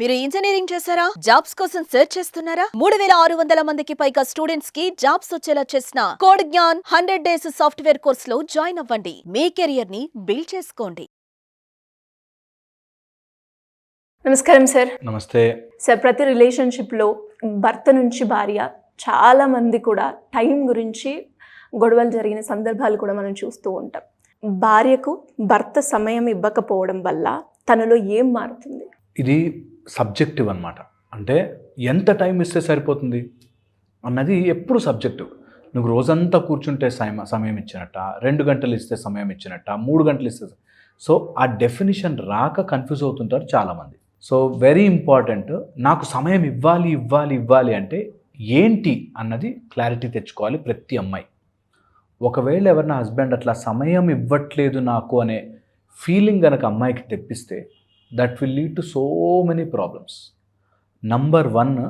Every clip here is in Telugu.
మీరు ఇంజనీరింగ్ చేశారా? జాబ్స్ కోసం సెర్చ్ చేస్తున్నారా? 3600 మందికి పైగా స్టూడెంట్స్ కి జాబ్స్ వచ్చేలా చేసిన code Gyan 100 days software course లో జాయిన్ అవ్వండి. మీ కెరియర్ ని బిల్డ్ చేసుకోండి. నమస్కారం సార్. నమస్తే సార్, ప్రతి రిలేషన్షిప్లో భర్త నుంచి భార్య చాలా మంది కూడా టైం గురించి గొడవలు జరిగిన సందర్భాలు కూడా మనం చూస్తూ ఉంటాం. భార్యకు భర్త సమయం ఇవ్వకపోవడం వల్ల తనలో ఏం మారుతుంది? ఇది సబ్జెక్టివ్ అన్నమాట. అంటే ఎంత టైం ఇస్తే సరిపోతుంది అన్నది ఎప్పుడు సబ్జెక్టివ్. నువ్వు రోజంతా కూర్చుంటే సమయం ఇచ్చినట్ట, 2 గంటలు ఇస్తే సమయం ఇచ్చినట్ట, 3 గంటలు ఇస్తే. సో ఆ డెఫినిషన్ రాక కన్ఫ్యూజ్ అవుతుంటారు చాలామంది. సో వెరీ ఇంపార్టెంట్, నాకు సమయం ఇవ్వాలి అంటే ఏంటి అన్నది క్లారిటీ తెచ్చుకోవాలి ప్రతి అమ్మాయి. ఒకవేళ ఎవరైనా హస్బెండ్ అట్లా సమయం ఇవ్వట్లేదు నాకు అనే ఫీలింగ్ కనుక అమ్మాయికి తెప్పిస్తే that will lead to so many problems. Number 1,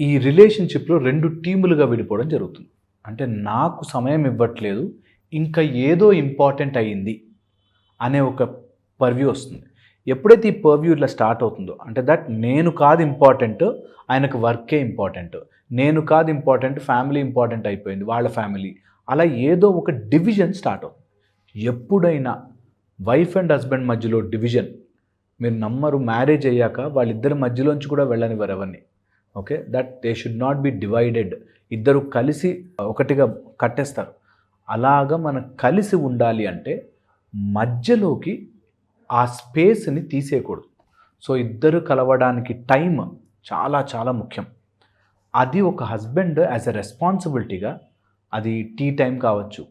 ఈ రిలేషన్షిప్లో 2 టీములుగా విడిపోవడం జరుగుతుంది. అంటే నాకు సమయం ఇవ్వట్లేదు, ఇంకా ఏదో ఇంపార్టెంట్ అయ్యింది అనే ఒక పర్వ్యూ వస్తుంది. ఎప్పుడైతే ఈ పర్వ్యూ ఇట్లా స్టార్ట్ అవుతుందో అంటే దట్ నేను కాదు ఇంపార్టెంట్, ఆయనకు వర్కే ఇంపార్టెంట్, నేను కాదు ఇంపార్టెంట్, ఫ్యామిలీ ఇంపార్టెంట్ అయిపోయింది, వాళ్ళ ఫ్యామిలీ, అలా ఏదో ఒక డివిజన్ స్టార్ట్ అవుతుంది. ఎప్పుడైనా వైఫ్ అండ్ హస్బెండ్ మధ్యలో డివిజన్ మీరు నమ్మరు, మ్యారేజ్ అయ్యాక వాళ్ళిద్దరి మధ్యలోంచి కూడా వెళ్ళనివ్వరు ఎవరిని. Okay, that they should not be divided. ఇద్దరు కలిసి ఒకటిగా కట్టేస్తారు. అలాగా మనం కలిసి ఉండాలి అంటే మధ్యలోకి ఆ స్పేస్ని తీసేయకూడదు. సో ఇద్దరు కలవడానికి టైం చాలా చాలా ముఖ్యం. అది ఒక హస్బెండ్ యాజ్ ఎ రెస్పాన్సిబిలిటీగా, అది టీ టైం కావచ్చు,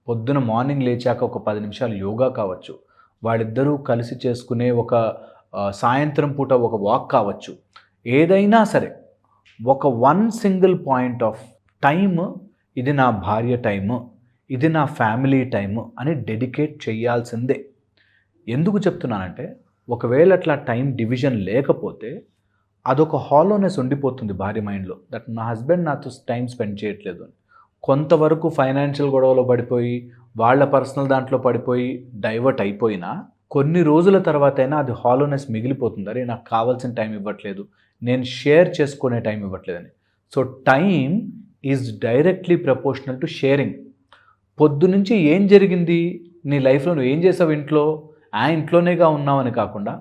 పొద్దున మార్నింగ్ లేచాక ఒక 10 నిమిషాలు యోగా కావచ్చు, వాళ్ళిద్దరూ కలిసి చేసుకునే ఒక సాయంత్రం పూట ఒక వాక్ కావచ్చు, ఏదైనా సరే ఒక సింగిల్ పాయింట్ ఆఫ్ టైమ్, ఇది నా భార్య టైము, ఇది నా ఫ్యామిలీ టైము అని డెడికేట్ చేయాల్సిందే. ఎందుకు చెప్తున్నానంటే ఒకవేళ అట్లా టైం డివిజన్ లేకపోతే అదొక హాలోనెస్ ఉండిపోతుంది భార్య మైండ్లో, దట్ నా హస్బెండ్ నాతో టైం స్పెండ్ చేయట్లేదు అని. కొంతవరకు ఫైనాన్షియల్ గొడవలో పడిపోయి వాళ్ళ పర్సనల్ దాంట్లో పడిపోయి డైవర్ట్ అయిపోయినా కొన్ని రోజుల తర్వాత అయినా అది హాలోనెస్ మిగిలిపోతుంది. అరే నాకు కావాల్సిన టైం ఇవ్వట్లేదు, నేను షేర్ చేసుకునే టైం ఇవ్వట్లేదని. So time is directly proportional to sharing. పొద్దు నుంచి ఏం జరిగింది నీ లైఫ్లో, నువ్వు ఏం చేసావు ఇంట్లో, ఇంట్లోనేగా ఉన్నావని కాకుండా,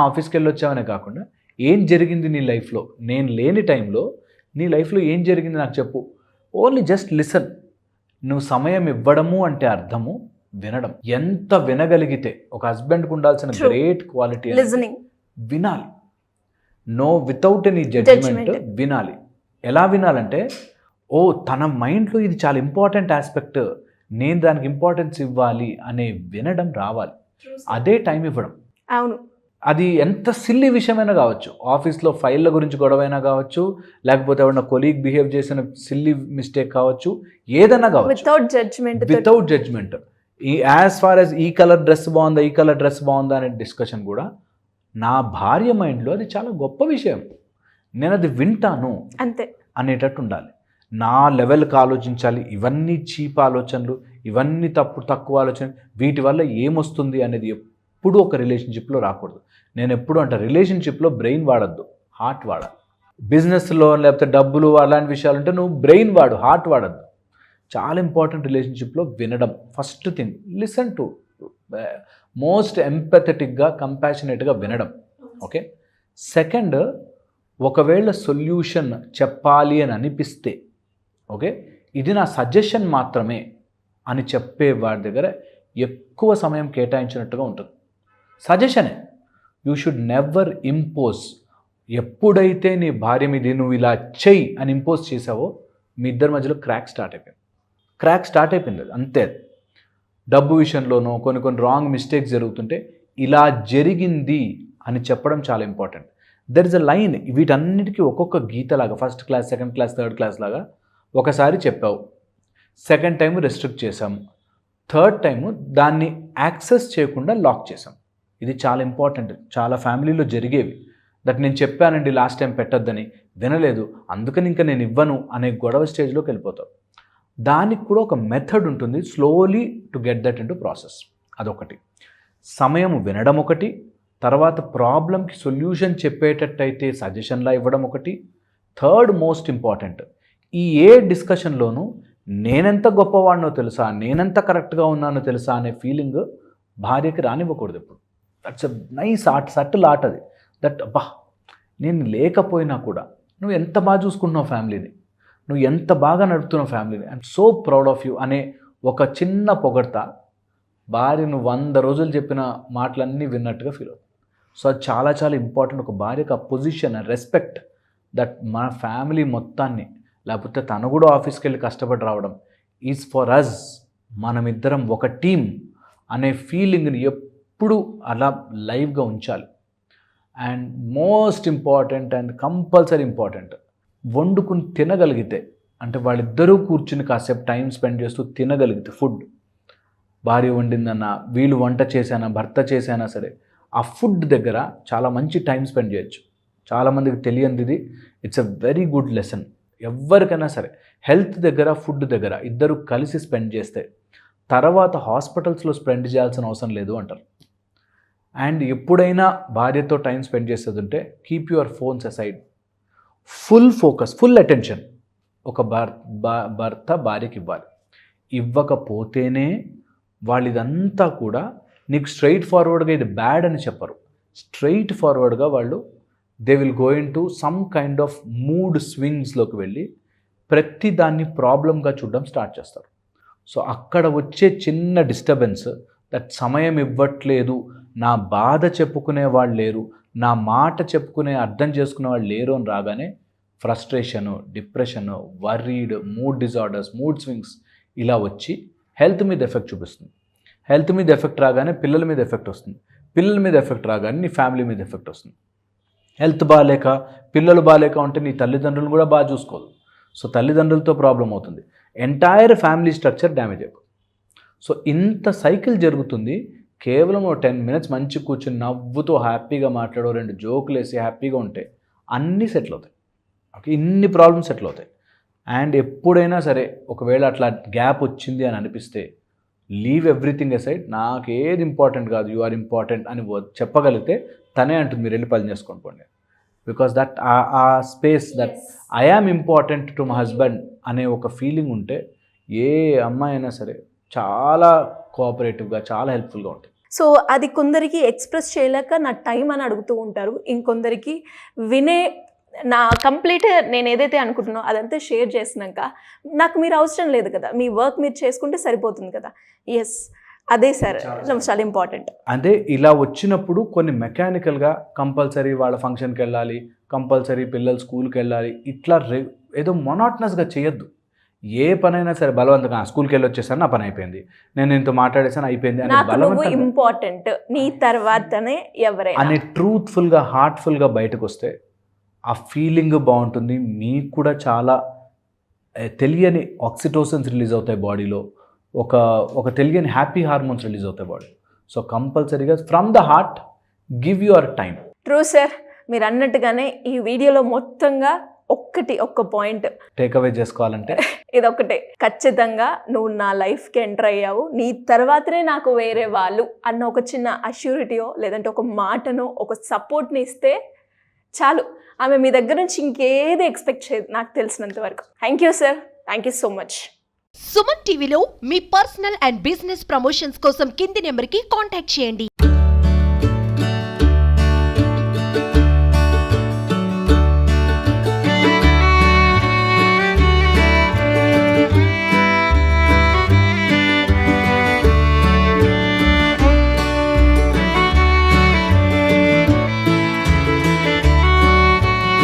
ఆఫీస్కి వెళ్ళి వచ్చావనే కాకుండా ఏం జరిగింది నీ లైఫ్లో, నేను లేని టైంలో నీ లైఫ్లో ఏం జరిగింది నాకు చెప్పు. Only just listen. నువ్వు సమయం ఇవ్వడము అంటే అర్థము వినడం. ఎంత వినగలిగితే ఒక హస్బెండ్కి ఉండాల్సిన గ్రేట్ క్వాలిటీ వినాలి. నో వితౌట్ ఎనీ జడ్జ్మెంట్ వినాలి. ఎలా వినాలంటే తన మైండ్లో ఇది చాలా ఇంపార్టెంట్ ఆస్పెక్ట్, నేను దానికి ఇంపార్టెన్స్ ఇవ్వాలి అనే వినడం రావాలి. అదే టైం ఇవ్వడం. అవును, అది ఎంత సిల్లీ విషయమైనా కావచ్చు, ఆఫీస్లో ఫైళ్ళ గురించి గొడవైనా కావచ్చు, లేకపోతే ఎవరైనా కొలీగ్ బిహేవ్ చేసిన సిల్లీ మిస్టేక్ కావచ్చు, ఏదైనా కావచ్చు, without judgement. As far as ఈ కలర్ డ్రెస్ బాగుందా అనే డిస్కషన్ కూడా నా భార్య మైండ్లో అది చాలా గొప్ప విషయం, నేను అది వింటాను అంతే అనేటట్టు ఉండాలి. నా లెవెల్కి ఆలోచించాలి. ఇవన్నీ చీప్ ఆలోచనలు, ఇవన్నీ తక్కువ ఆలోచనలు, వీటి వల్ల ఏమొస్తుంది అనేది ఎప్పుడూ ఒక రిలేషన్షిప్లో రాకూడదు. నేను ఎప్పుడు అంటే రిలేషన్షిప్లో బ్రెయిన్ వాడద్దు, హార్ట్ వాడాలి. బిజినెస్లో లేకపోతే డబ్బులు అలాంటి విషయాలు ఉంటే నువ్వు బ్రెయిన్ వాడు, హార్ట్ వాడద్దు. చాలా ఇంపార్టెంట్ రిలేషన్షిప్లో వినడం. First thing, listen to, most ఎంపథెటిక్గా, కంపాషనేట్గా వినడం. ఓకే. సెకండ్, ఒకవేళ సొల్యూషన్ చెప్పాలి అని అనిపిస్తే, ఓకే ఇది నా సజెషన్ మాత్రమే అని చెప్పే వాడి దగ్గర ఎక్కువ సమయం కేటాయించినట్టుగా ఉంటుంది. సజెషనే, యూ షుడ్ నెవర్ ఇంపోజ్. ఎప్పుడైతే నీ భార్య మీద నువ్వు ఇలా చెయ్యి అని ఇంపోజ్ చేసావో మీ ఇద్దరి మధ్యలో క్రాక్ స్టార్ట్ అయిపోయింది. అంతే. డబ్బు విషయంలోనూ కొన్ని రాంగ్ మిస్టేక్స్ జరుగుతుంటే ఇలా జరిగింది అని చెప్పడం చాలా important. There is a line. వీటన్నిటికీ ఒక్కొక్క గీతలాగా, first class, second class, third class లాగా ఒకసారి చెప్పావు, సెకండ్ టైం రెస్ట్రిక్ట్ చేసాం, థర్డ్ టైము దాన్ని యాక్సెస్ చేయకుండా లాక్ చేసాం. ఇది చాలా ఇంపార్టెంట్. చాలా ఫ్యామిలీలో జరిగేవి. దట్ నేను చెప్పానండి లాస్ట్ టైం పెట్టొద్దని, వినలేదు, అందుకని ఇంకా నేను ఇవ్వను అనే గొడవ స్టేజ్లోకి వెళ్ళిపోతావు. దానికి కూడా ఒక మెథడ్ ఉంటుంది, slowly to get that in to process. అదొకటి. సమయం వినడం ఒకటి, తర్వాత ప్రాబ్లంకి సొల్యూషన్ చెప్పేటట్టయితే సజెషన్లా ఇవ్వడం ఒకటి. థర్డ్ మోస్ట్ ఇంపార్టెంట్, ఈ ఏ డిస్కషన్లోనూ నేనెంత గొప్పవాడినో తెలుసా, నేనెంత కరెక్ట్గా ఉన్నానో తెలుసా అనే ఫీలింగ్ భార్యకి రానివ్వకూడదు ఎప్పుడు. That's a nice art, subtle art అది. దట్ అబ్బా నేను లేకపోయినా కూడా నువ్వు ఎంత బాగా చూసుకుంటున్నావు ఫ్యామిలీని, నువ్వు ఎంత బాగా నడుపుతున్నావు ఫ్యామిలీని, I'm so proud of you అనే ఒక చిన్న పొగడ్త భార్యను 100 రోజులు చెప్పిన మాటలన్నీ విన్నట్టుగా ఫీల్ అవుతుంది. సో అది చాలా చాలా ఇంపార్టెంట్. ఒక భార్యకు ఆ పొజిషన్, రెస్పెక్ట్, దట్ మన ఫ్యామిలీ మొత్తాన్ని, లేకపోతే తను కూడా ఆఫీస్కి వెళ్ళి కష్టపడి రావడం ఈజ్ ఫర్ అస్, మనమిద్దరం ఒక టీం అనే ఫీలింగ్ని ఎప్పుడు అలా లైవ్గా ఉంచాలి. And most important and compulsory important, వండుకుని తినగలిగితే, అంటే వాళ్ళిద్దరూ కూర్చుని కాసేపు టైం స్పెండ్ చేస్తూ తినగలిగితే, ఫుడ్ భార్య వండిందన్నా, వీళ్ళు వంట చేశానా, భర్త చేశానా సరే, ఆ ఫుడ్ దగ్గర చాలా మంచి టైం స్పెండ్ చేయొచ్చు. చాలామందికి తెలియనిది ఇది. It's a very good lesson. ఎవరికైనా సరే హెల్త్ దగ్గర, ఫుడ్ దగ్గర ఇద్దరు కలిసి స్పెండ్ చేస్తే తర్వాత హాస్పిటల్స్లో స్పెండ్ చేయాల్సిన అవసరం లేదు అంటారు. అండ్ ఎప్పుడైనా భార్యతో టైం స్పెండ్ చేసేది ఉంటే keep your phones aside, full focus, full attention ఒక భర్త భార్యకి ఇవ్వాలి. ఇవ్వకపోతేనే వాళ్ళు ఇదంతా కూడా నీకు స్ట్రైట్ ఫార్వర్డ్గా ఇది బ్యాడ్ అని చెప్పరు. స్ట్రైట్ ఫార్వర్డ్గా వాళ్ళు they will go into some kind of mood స్వింగ్స్లోకి వెళ్ళి ప్రతి దాన్ని ప్రాబ్లంగా చూడడం స్టార్ట్ చేస్తారు. సో అక్కడ వచ్చే చిన్న డిస్టర్బెన్స్, దట్ సమయం ఇవ్వట్లేదు, నా బాధ చెప్పుకునే వాళ్ళు లేరు, నా మాట చెప్పుకునే అర్థం చేసుకునే వాళ్ళు లేరు అని రాగానే frustration, depression, worried, mood disorders, mood swings ఇలా వచ్చి హెల్త్ మీద ఎఫెక్ట్ చూపిస్తుంది. హెల్త్ మీద ఎఫెక్ట్ రాగానే పిల్లల మీద ఎఫెక్ట్ వస్తుంది. పిల్లల మీద ఎఫెక్ట్ రాగానే నీ ఫ్యామిలీ మీద ఎఫెక్ట్ వస్తుంది. హెల్త్ బాగాలేక, పిల్లలు బాగాలేక ఉంటే నీ తల్లిదండ్రులు కూడా బాగా చూసుకోదు. సో తల్లిదండ్రులతో ప్రాబ్లం అవుతుంది. ఎంటైర్ ఫ్యామిలీ స్ట్రక్చర్ డ్యామేజ్ అయిపోతుంది. సో ఇంత సైకిల్ జరుగుతుంది. కేవలం 10 minutes మంచి కూర్చొని నవ్వుతూ హ్యాపీగా మాట్లాడో, 2 జోకులు వేసి హ్యాపీగా ఉంటే అన్నీ సెటిల్ అవుతాయి. ఓకే, ఇన్ని ప్రాబ్లమ్స్ సెటిల్ అవుతాయి. అండ్ ఎప్పుడైనా సరే ఒకవేళ అట్లా గ్యాప్ వచ్చింది అని అనిపిస్తే లీవ్ ఎవ్రీథింగ్ అసైడ్, నాకు ఏది ఇంపార్టెంట్ కాదు, యు ఆర్ ఇంపార్టెంట్ అని చెప్పగలిగితే తనే అంటుంది మీరు వెళ్ళి పని చేసుకొని పోండి. బికాస్ దట్ ఆ space, that I am important to my husband అనే ఒక ఫీలింగ్ ఉంటే ఏ అమ్మాయి అయినా సరే చాలా కోఆపరేటివ్గా, చాలా హెల్ప్ఫుల్గా ఉంటుంది. సో అది కొందరికి ఎక్స్ప్రెస్ చేయలేక నా టైం అని అడుగుతూ ఉంటారు. ఇంకొందరికి వినే నా కంప్లీట్ నేను ఏదైతే అనుకుంటున్నానో అదంతా షేర్ చేసినాక నాకు మీరు అవసరం లేదు కదా, మీ వర్క్ మీరు చేసుకుంటే సరిపోతుంది కదా. ఎస్, అదే సార్ చాలా ఇంపార్టెంట్. అదే ఇలా వచ్చినప్పుడు కొన్ని మెకానికల్గా కంపల్సరీ వాళ్ళ ఫంక్షన్కి వెళ్ళాలి, కంపల్సరీ పిల్లలు స్కూల్కి వెళ్ళాలి, ఇట్లా ఏదో మొనాటనస్గా చేయొద్దు. ఏ పనైనా సరే బలవంతంగా స్కూల్కి వెళ్ళి వచ్చేసాను, నా పని అయిపోయింది, నేను ఇంత మాట్లాడేసాను, అయిపోయింది అని బలవంతంగా ఇంపార్టెంట్ నీ తర్వాతనే ఎవరైనా అని ట్రూత్ఫుల్గా, హార్ట్ఫుల్గా బయటకు వస్తే ఆ ఫీలింగ్ బాగుంటుంది. మీకు కూడా చాలా తెలియని ఆక్సిటోసిన్స్ రిలీజ్ అవుతాయి బాడీలో, ఒక తెలియని హ్యాపీ హార్మోన్స్ రిలీజ్ అవుతాయి బాడీ. సో కంపల్సరీగా from the heart give your time. True sir, మీరు అన్నట్టుగానే ఈ వీడియోలో మొత్తంగా ఒక్క పాయింట్ టేక్అవే చేసుకోవాలంటే ఇదొక్కటే, ఖచ్చితంగా నువ్వు నా లైఫ్కి ఎంటర్ అయ్యావు, నీ తర్వాతనే నాకు వేరే వాళ్ళు అన్న ఒక చిన్న అష్యూరిటీయో లేదంటే ఒక మాటనో ఒక సపోర్ట్ని ఇస్తే చాలు. ఆమె మీ దగ్గర నుంచి ఇంకేది ఎక్స్పెక్ట్ చేయదు నాకు తెలిసినంత వరకు. Thank you sir, thank you so much. Suman టీవీలో మీ పర్సనల్ అండ్ బిజినెస్ ప్రమోషన్స్ కోసం కింది నెంబర్కి కాంటాక్ట్ చేయండి.